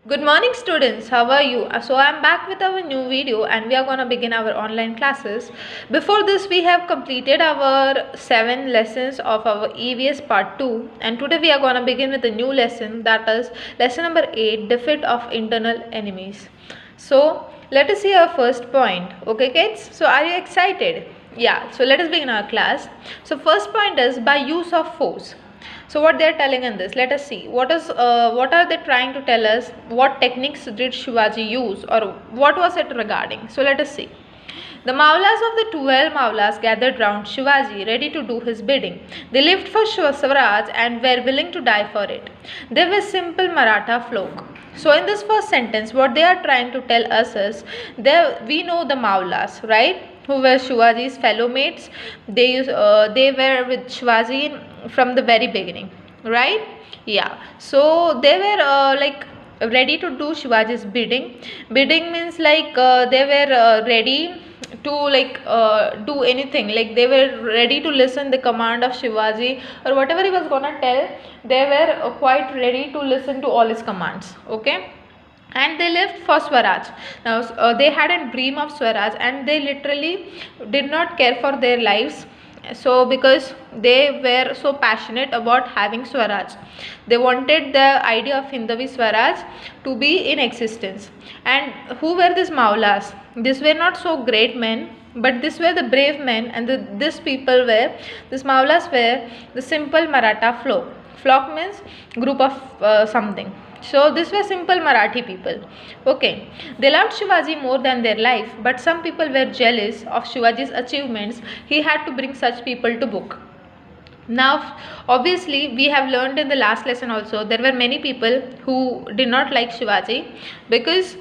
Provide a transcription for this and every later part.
Good morning students, how are you? So I am back with our new video and we are going to begin our online classes. Before this we have completed our 7 lessons of our EVS part 2 and today we are going to begin with a new lesson, that is lesson number 8, defeat of internal enemies. So let us see our first point. Okay kids, so are you excited? Yeah, so let us begin our class. So first point is by use of force. So what they are telling in this, let us see what are they trying to tell us, what techniques did Shivaji use or what was it regarding. So let us see. The Maulas of the 12 Maulas gathered round Shivaji, ready to do his bidding. They lived for Swaraj and were willing to die for it. They were simple Maratha folk. So in this first sentence, what they are trying to tell us is, we know the Maulas, right? Who were Shivaji's fellow mates. They were with Shivaji from the very beginning, right? Yeah. So they were ready to do Shivaji's bidding. Bidding means they were ready to do anything, like they were ready to listen the command of Shivaji or whatever he was gonna tell. They were quite ready to listen to all his commands. Okay, and they lived for Swaraj. Now they had a dream of Swaraj and they literally did not care for their lives. So because they were so passionate about having Swaraj, they wanted the idea of Hindavi Swaraj to be in existence. And who were these Maulas? These were not so great men, but these were the brave men, and these people were, these Maulas were the simple Maratha flock. Flock means group of something. So this were simple Marathi people. Okay, they loved Shivaji more than their life, but some people were jealous of Shivaji's achievements. He had to bring such people to book. Now obviously we have learned in the last lesson also, there were many people who did not like Shivaji because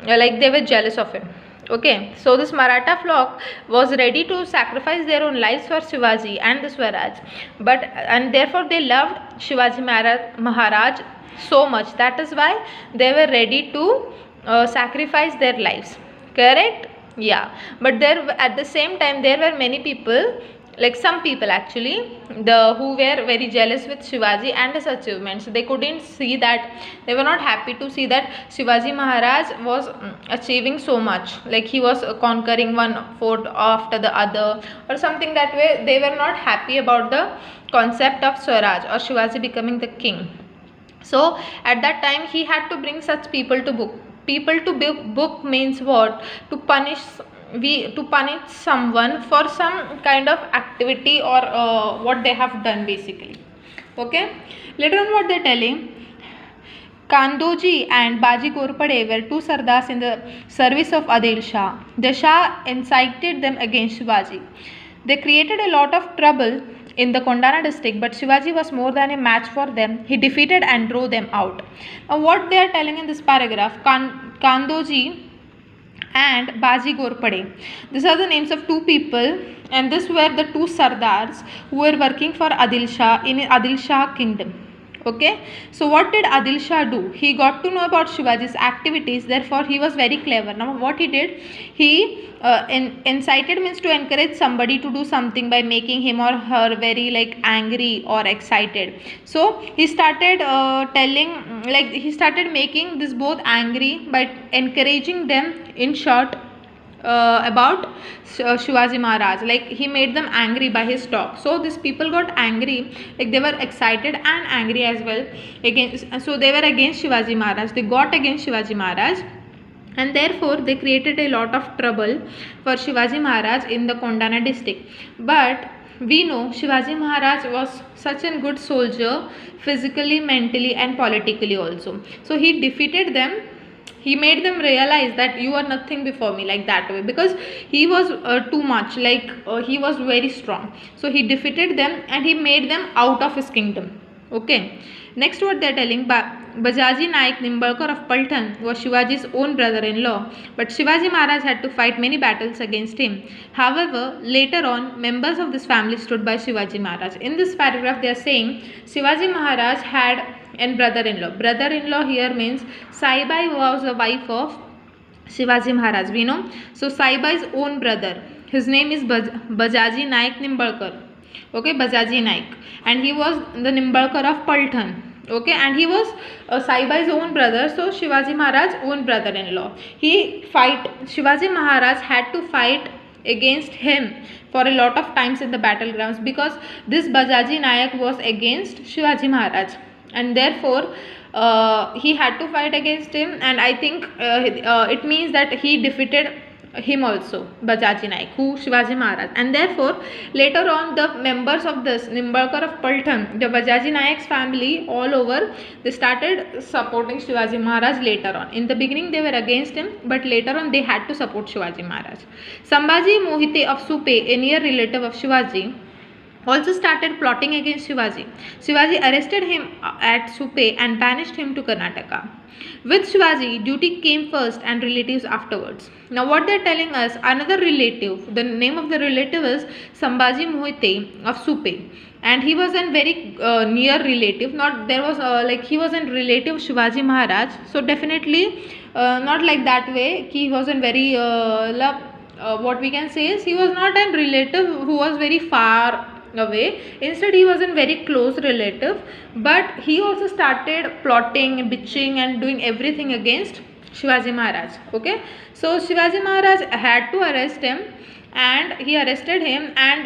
they were jealous of him. Okay, so this Maratha flock was ready to sacrifice their own lives for Shivaji and the Swaraj, and therefore they loved Shivaji Maharaj so much. That is why they were ready to sacrifice their lives. Correct? Yeah. But there, at the same time, there were many people, like some people actually, who were very jealous with Shivaji and his achievements. They couldn't see that, they were not happy to see that Shivaji Maharaj was achieving so much, like he was conquering one fort after the other or something that way. They were not happy about the concept of Swaraj or Shivaji becoming the king. So at that time he had to bring such people to book. People to book means what? To punish someone for some kind of activity or what they have done basically. Okay, later on what they're telling, Kandoji and Baji Gorpade were two Sardars in the service of Adil Shah. The Shah incited them against Shivaji. They created a lot of trouble in the Kondana district, but Shivaji was more than a match for them. He defeated and drove them out. Now what they are telling in this paragraph, Kandoji and Baji Gorpade, these are the names of two people, and these were the two Sardars who were working for Adil Shah in Adil Shah kingdom. Okay, so what did Adil Shah do? He got to know about Shivaji's activities, therefore he was very clever. Now what he did, he incited means to encourage somebody to do something by making him or her very angry or excited. So he started he started making this both angry by encouraging them, in short, about Shivaji Maharaj. Like he made them angry by his talk. So these people got angry, like they were excited and angry as well against. So they were against Shivaji Maharaj. They got against Shivaji Maharaj, and therefore they created a lot of trouble for Shivaji Maharaj in the Kondana district. But we know Shivaji Maharaj was such a good soldier, physically, mentally and politically also. So he defeated them. He made them realize that you are nothing before me, like that way, because he was too much, he was very strong. So he defeated them and he made them out of his kingdom. Okay, next what they are telling, Bajaji Naik Nimbalkar of Paltan was Shivaji's own brother-in-law, but Shivaji Maharaj had to fight many battles against him. However, later on, members of this family stood by Shivaji Maharaj. In this paragraph, they are saying Shivaji Maharaj had a brother-in-law. Brother-in-law here means Saibai was the wife of Shivaji Maharaj, we know. So Saibai's own brother, his name is Bajaji Naik Nimbalkar. Okay, Bajaji Naik, and he was the Nimbalkar of Paltan. Okay, and he was Saiba's own brother, so Shivaji Maharaj's own brother-in-law. Shivaji Maharaj had to fight against him for a lot of times in the battlegrounds, because this Bajaji Nayak was against Shivaji Maharaj, and therefore he had to fight against him. And I think it means that he defeated him also, Bajaji Naik, who Shivaji Maharaj, and therefore later on the members of this Nimbalkar of Paltan, the Bajaji Naik's family all over, they started supporting Shivaji Maharaj later on. In the beginning they were against him, but later on they had to support Shivaji Maharaj. Sambhaji Mohite of Supe, a near relative of Shivaji, also started plotting against Shivaji. Shivaji arrested him at Supe and banished him to Karnataka. With Shivaji, duty came first and relatives afterwards. Now what they are telling us, another relative, the name of the relative is Sambhaji Mohite of Supe, and he was a very near relative, not there was like he was a relative Shivaji Maharaj, so definitely not like that way, he was a very what we can say is he was not a relative who was very far away, instead he was a very close relative, but he also started plotting, bitching and doing everything against Shivaji Maharaj. Okay, so Shivaji Maharaj had to arrest him, and he arrested him, and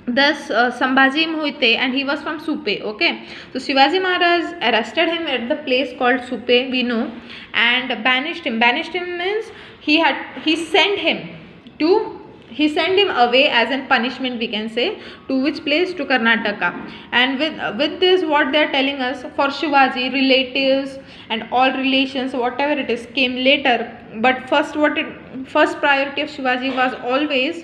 thus Sambhaji Mohite, and he was from Supe. Okay, so Shivaji Maharaj arrested him at the place called Supe, we know, and banished him. Banished him means he sent him away as a punishment, we can say, to which place? To Karnataka. And with this, what they are telling us, for Shivaji, relatives and all relations, whatever it is, came later, but first priority of Shivaji was always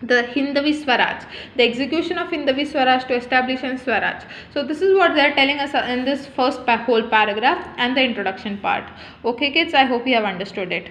the Hindavi Swaraj, the execution of Hindavi Swaraj to establish an Swaraj. So this is what they are telling us in this first whole paragraph and the introduction part. Okay kids, I hope you have understood it.